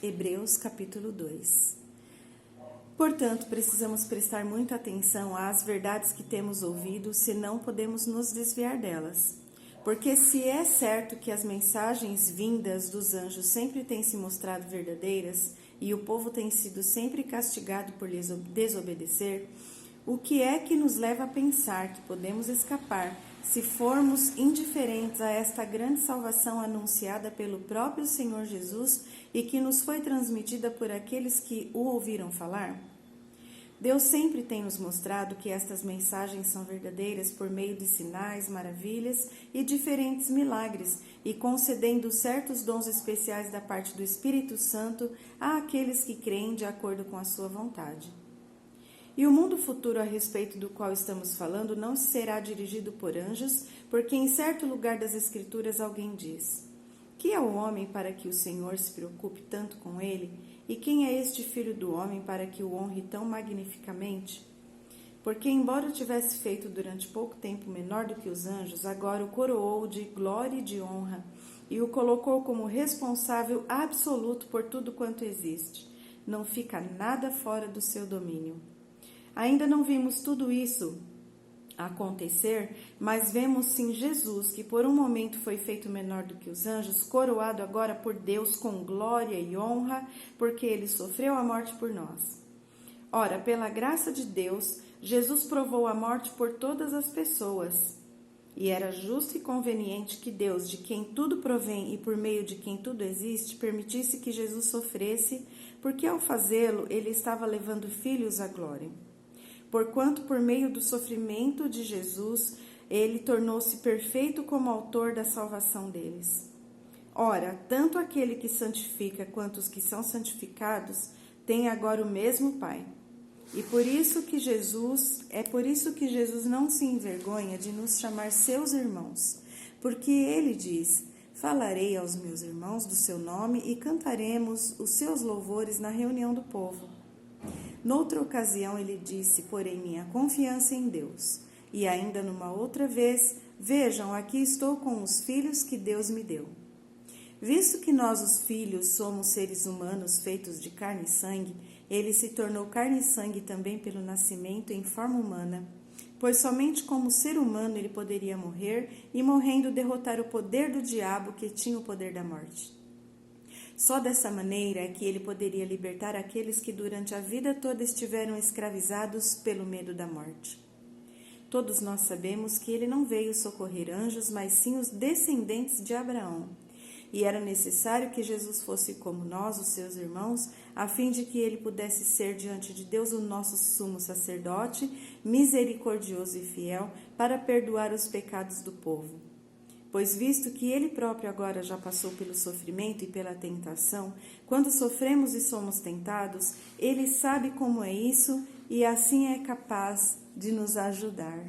Hebreus capítulo 2. Portanto, precisamos prestar muita atenção às verdades que temos ouvido, senão podemos nos desviar delas. Porque se é certo que as mensagens vindas dos anjos sempre têm se mostrado verdadeiras e o povo tem sido sempre castigado por lhes desobedecer, o que é que nos leva a pensar que podemos escapar se formos indiferentes a esta grande salvação anunciada pelo próprio Senhor Jesus e que nos foi transmitida por aqueles que o ouviram falar? Deus sempre tem nos mostrado que estas mensagens são verdadeiras por meio de sinais, maravilhas e diferentes milagres, e concedendo certos dons especiais da parte do Espírito Santo àqueles que creem de acordo com a sua vontade. E o mundo futuro a respeito do qual estamos falando não será dirigido por anjos, porque em certo lugar das Escrituras alguém diz: que é o homem para que o Senhor se preocupe tanto com ele? E quem é este filho do homem para que o honre tão magnificamente? Porque, embora o tivesse feito durante pouco tempo menor do que os anjos, agora o coroou de glória e de honra, e o colocou como responsável absoluto por tudo quanto existe. Não fica nada fora do seu domínio. Ainda não vimos tudo isso acontecer, mas vemos sim Jesus, que por um momento foi feito menor do que os anjos, coroado agora por Deus com glória e honra, porque ele sofreu a morte por nós. Ora, pela graça de Deus, Jesus provou a morte por todas as pessoas. E era justo e conveniente que Deus, de quem tudo provém e por meio de quem tudo existe, permitisse que Jesus sofresse, porque ao fazê-lo, ele estava levando filhos à glória. Porquanto, por meio do sofrimento de Jesus, ele tornou-se perfeito como autor da salvação deles. Ora, tanto aquele que santifica quanto os que são santificados têm agora o mesmo Pai. E por isso que Jesus não se envergonha de nos chamar seus irmãos, porque ele diz: falarei aos meus irmãos do seu nome e cantaremos os seus louvores na reunião do povo. Noutra ocasião ele disse: porém minha confiança em Deus. E ainda numa outra vez: vejam, aqui estou com os filhos que Deus me deu. Visto que nós os filhos somos seres humanos feitos de carne e sangue, ele se tornou carne e sangue também pelo nascimento em forma humana, pois somente como ser humano ele poderia morrer e morrendo derrotar o poder do diabo que tinha o poder da morte. Só dessa maneira é que ele poderia libertar aqueles que durante a vida toda estiveram escravizados pelo medo da morte. Todos nós sabemos que ele não veio socorrer anjos, mas sim os descendentes de Abraão. E era necessário que Jesus fosse como nós, os seus irmãos, a fim de que ele pudesse ser diante de Deus o nosso sumo sacerdote, misericordioso e fiel, para perdoar os pecados do povo. Pois visto que ele próprio agora já passou pelo sofrimento e pela tentação, quando sofremos e somos tentados, ele sabe como é isso e assim é capaz de nos ajudar.